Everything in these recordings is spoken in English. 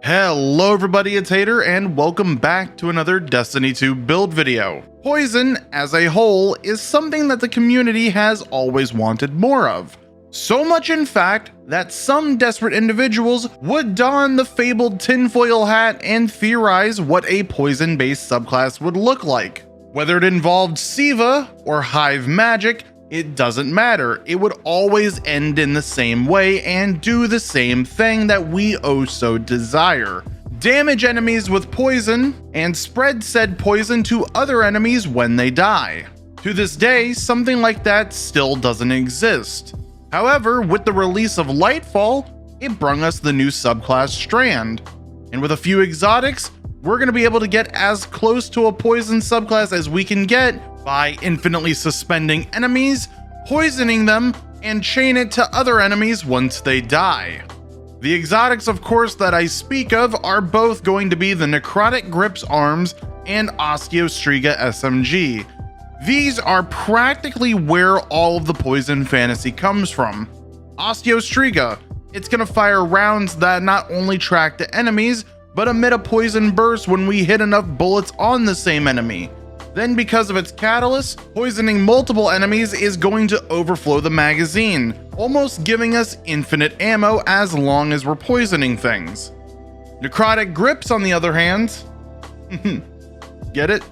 Hello everybody, it's Hater and welcome back to another Destiny 2 build video. Poison as a whole is something that the community has always wanted more of. So much in fact that some desperate individuals would don the fabled tinfoil hat and theorize what a poison based subclass would look like. Whether it involved Siva or Hive magic, it doesn't matter, it would always end in the same way and do the same thing that we oh so desire. Damage enemies with poison and spread said poison to other enemies when they die. To this day, something like that still doesn't exist. However, with the release of Lightfall, it brung us the new subclass Strand. And with a few exotics, we're going to be able to get as close to a poison subclass as we can get by infinitely suspending enemies, poisoning them, and chain it to other enemies once they die. The exotics, of course, that I speak of are both going to be the Necrotic Grips Arms and Osteo Striga SMG. These are practically where all of the poison fantasy comes from. Osteo Striga, it's going to fire rounds that not only track the enemies, but emit a poison burst when we hit enough bullets on the same enemy. Then because of its catalyst, poisoning multiple enemies is going to overflow the magazine, almost giving us infinite ammo as long as we're poisoning things. Necrotic Grips, on the other hand, get it?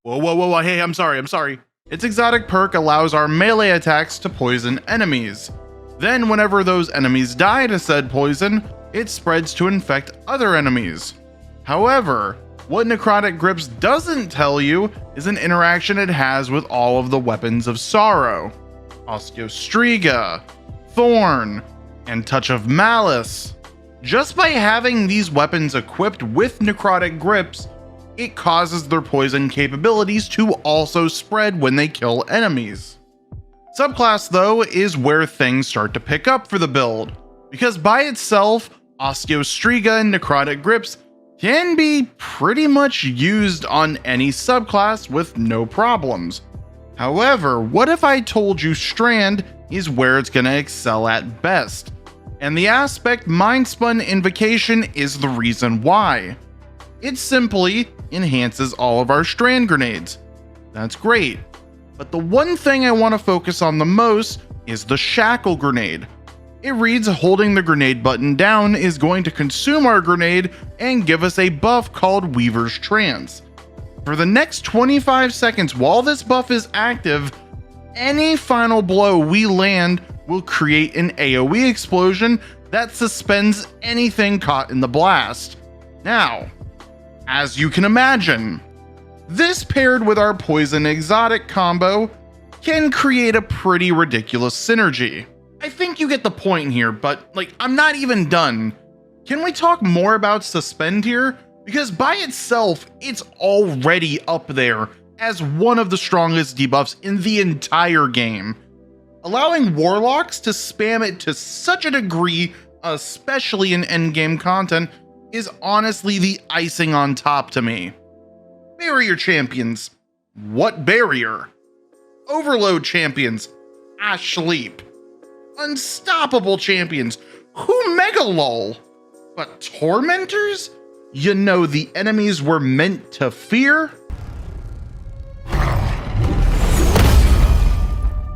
Whoa, hey, I'm sorry. Its exotic perk allows our melee attacks to poison enemies. Then whenever those enemies die to said poison, it spreads to infect other enemies. However, what Necrotic Grips doesn't tell you is an interaction it has with all of the weapons of sorrow. Osteo Striga, Thorn, and Touch of Malice. Just by having these weapons equipped with Necrotic Grips, it causes their poison capabilities to also spread when they kill enemies. Subclass, though, is where things start to pick up for the build, because by itself, Osteo Striga and Necrotic Grips can be pretty much used on any subclass with no problems. However, what if I told you Strand is where it's going to excel at best? And the aspect Mindspun Invocation is the reason why. It simply enhances all of our Strand grenades. That's great. But the one thing I want to focus on the most is the Shackle grenade. It reads holding the grenade button down is going to consume our grenade and give us a buff called Weaver's Trance. For the next 25 seconds while this buff is active, any final blow we land will create an AoE explosion that suspends anything caught in the blast. Now, as you can imagine, this paired with our poison exotic combo can create a pretty ridiculous synergy. I think you get the point here, but I'm not even done. Can we talk more about Suspend here? Because by itself, it's already up there as one of the strongest debuffs in the entire game. Allowing Warlocks to spam it to such a degree, especially in endgame content, is honestly the icing on top to me. Barrier champions. What barrier? Overload champions. Ashleep. Unstoppable champions. Who mega lol? But tormentors? You know the enemies we're meant to fear?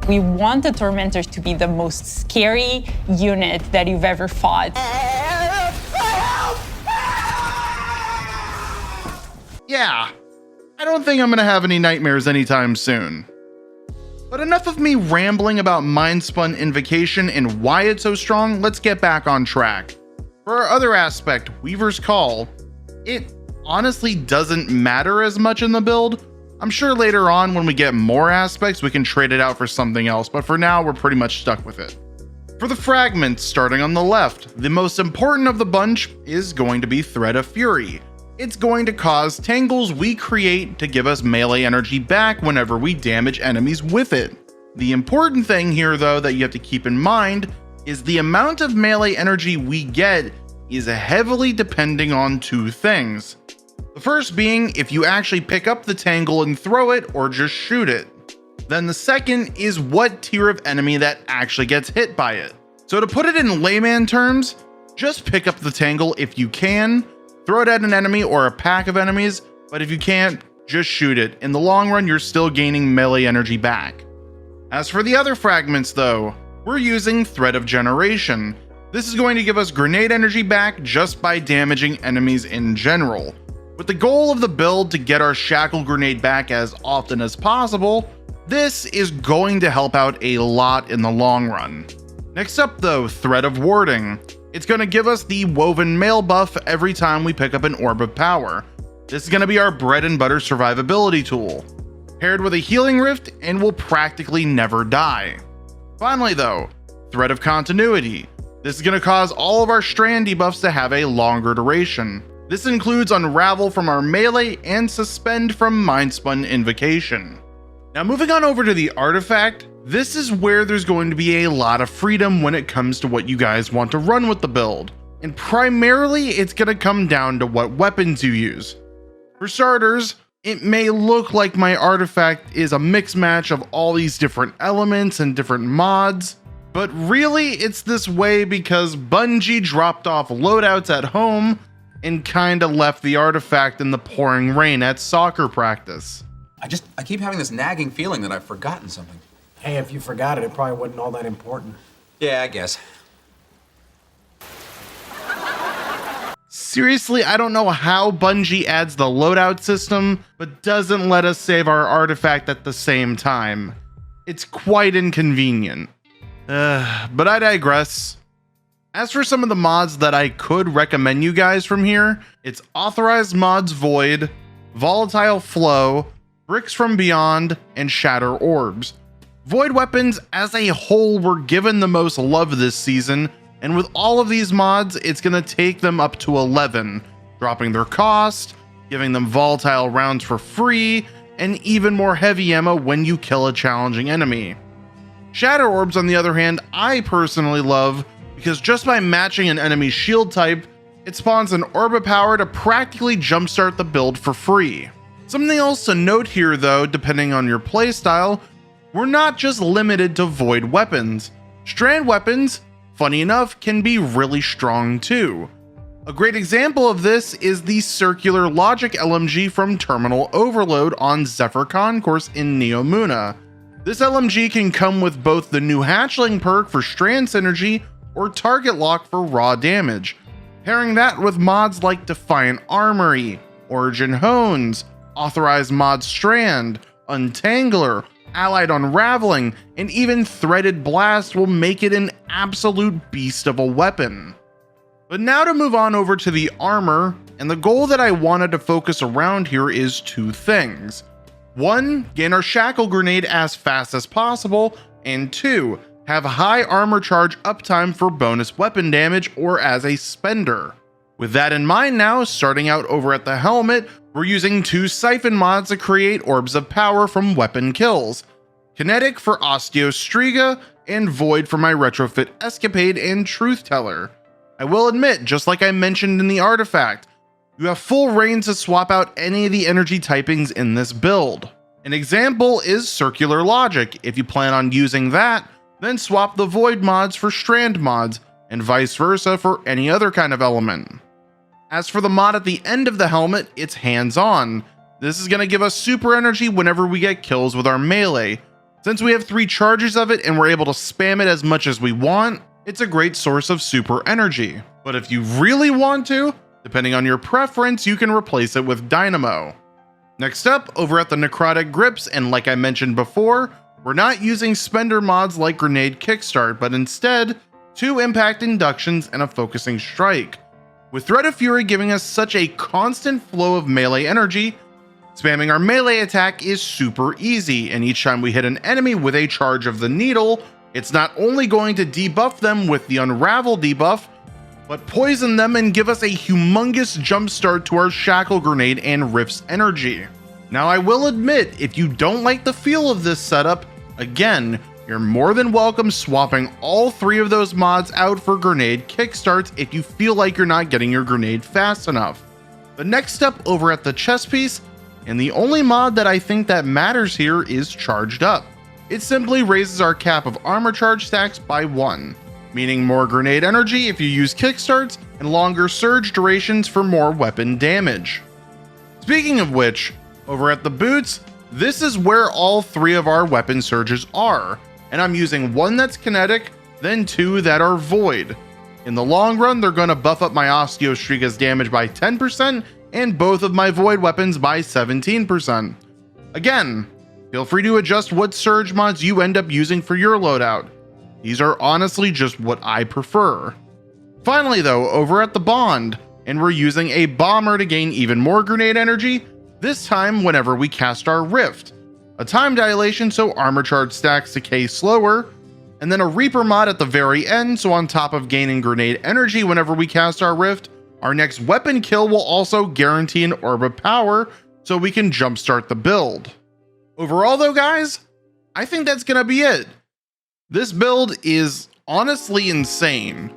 We want the tormentors to be the most scary unit that you've ever fought. Yeah, I don't think I'm gonna have any nightmares anytime soon. But enough of me rambling about Mindspun Invocation and why it's so strong, let's get back on track. For our other aspect, Weaver's Call, it honestly doesn't matter as much in the build. I'm sure later on when we get more aspects we can trade it out for something else, but for now we're pretty much stuck with it. For the fragments, starting on the left, the most important of the bunch is going to be Thread of Fury. It's going to cause tangles we create to give us melee energy back whenever we damage enemies with it. The important thing here though that you have to keep in mind is the amount of melee energy we get is heavily depending on two things. The first being if you actually pick up the tangle and throw it or just shoot it. Then the second is what tier of enemy that actually gets hit by it. So to put it in layman terms, Just pick up the Tangle if you can, throw it at an enemy or a pack of enemies, but if you can't, just shoot it. In the long run, you're still gaining melee energy back. As for the other fragments though, we're using Thread of Generation. This is going to give us grenade energy back just by damaging enemies in general. With the goal of the build to get our Shackle Grenade back as often as possible, this is going to help out a lot in the long run. Next up though, Thread of Warding. It's going to give us the Woven Mail buff every time we pick up an Orb of Power. This is going to be our bread and butter survivability tool. Paired with a Healing Rift and will practically never die. Finally though, Thread of Continuity. This is going to cause all of our Strand debuffs to have a longer duration. This includes Unravel from our melee and Suspend from Mindspun Invocation. Now moving on over to the artifact, this is where there's going to be a lot of freedom when it comes to what you guys want to run with the build. And primarily it's going to come down to what weapons you use. For starters, it may look like my artifact is a mix match of all these different elements and different mods, but really it's this way because Bungie dropped off loadouts at home and kinda left the artifact in the pouring rain at soccer practice. I keep having this nagging feeling that I've forgotten something. Hey, if you forgot it, it probably wasn't all that important. Yeah, I guess. Seriously, I don't know how Bungie adds the loadout system, but doesn't let us save our artifact at the same time. It's quite inconvenient. But I digress. As for some of the mods that I could recommend you guys from here, it's Authorized Mods Void, Volatile Flow, Bricks from Beyond, and Shatter Orbs. Void weapons as a whole were given the most love this season, and with all of these mods, it's going to take them up to 11, dropping their cost, giving them volatile rounds for free, and even more heavy ammo when you kill a challenging enemy. Shatter Orbs, on the other hand, I personally love because just by matching an enemy's shield type, it spawns an Orb of Power to practically jumpstart the build for free. Something else to note here though, depending on your playstyle, we're not just limited to void weapons. Strand weapons, funny enough, can be really strong too. A great example of this is the Circular Logic LMG from Terminal Overload on Zephyr Concourse in Neomuna. This LMG can come with both the new Hatchling perk for Strand Synergy or Target Lock for raw damage. Pairing that with mods like Defiant Armory, Origin Hones, Authorized Mod Strand, Untangler, Allied Unraveling, and even Threaded Blast will make it an absolute beast of a weapon. But now to move on over to the armor, and the goal that I wanted to focus around here is two things. One, gain our Shackle Grenade as fast as possible, and two, have high armor charge uptime for bonus weapon damage or as a spender. With that in mind now, starting out over at the helmet, we're using two Siphon mods to create Orbs of Power from weapon kills. Kinetic for Osteo Striga, and Void for my Retrofit Escapade and Truth Teller. I will admit, just like I mentioned in the artifact, you have full range to swap out any of the energy typings in this build. An example is Circular Logic. If you plan on using that, then swap the Void mods for Strand mods, and vice versa for any other kind of element. As for the mod at the end of the helmet, it's hands-on. This is going to give us super energy whenever we get kills with our melee. Since we have 3 charges of it and we're able to spam it as much as we want, it's a great source of super energy. But if you really want to, depending on your preference, you can replace it with Dynamo. Next up, over at the Necrotic Grips, and like I mentioned before, we're not using spender mods like Grenade Kickstart, but instead, 2 Impact Inductions and a Focusing Strike. With Thread of Fury giving us such a constant flow of melee energy, spamming our melee attack is super easy, and each time we hit an enemy with a charge of the needle, it's not only going to debuff them with the Unravel debuff, but poison them and give us a humongous jumpstart to our Shackle Grenade and Rift's energy. Now I will admit, if you don't like the feel of this setup, again, you're more than welcome swapping all 3 of those mods out for Grenade Kickstarts if you feel like you're not getting your grenade fast enough. But next up over at the chest piece, and the only mod that I think that matters here is Charged Up. It simply raises our cap of armor charge stacks by 1. meaning more grenade energy if you use kickstarts and longer surge durations for more weapon damage. Speaking of which, over at the boots, this is where all 3 of our weapon surges are, and I'm using 1 that's kinetic, then 2 that are void. In the long run, they're going to buff up my Osteo Striga's damage by 10% and both of my void weapons by 17%. Again, feel free to adjust what surge mods you end up using for your loadout. These are honestly just what I prefer. Finally though, over at the Bond, and we're using a bomber to gain even more grenade energy, this time whenever we cast our Rift. A time dilation so armor charge stacks decay slower, and then a Reaper mod at the very end, so on top of gaining grenade energy whenever we cast our Rift, our next weapon kill will also guarantee an orb of power, so we can jumpstart the build. Overall though guys, I think that's gonna be it. This build is honestly insane.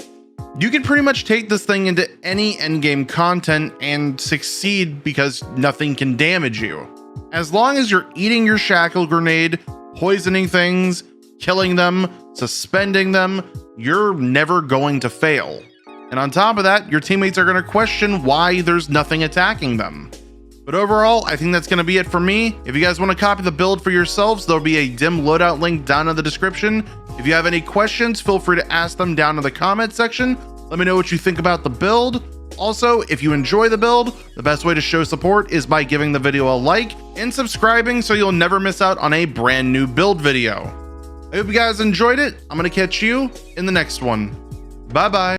You can pretty much take this thing into any endgame content and succeed because nothing can damage you. As long as you're eating your shackle grenade, poisoning things, killing them, suspending them, you're never going to fail. And on top of that, your teammates are going to question why there's nothing attacking them. But overall, I think that's going to be it for me. If you guys want to copy the build for yourselves, there'll be a dim loadout link down in the description. If you have any questions, feel free to ask them down in the comment section. Let me know what you think about the build. Also, if you enjoy the build, the best way to show support is by giving the video a like and subscribing so you'll never miss out on a brand new build video. I hope you guys enjoyed it. I'm going to catch you in the next one. Bye bye.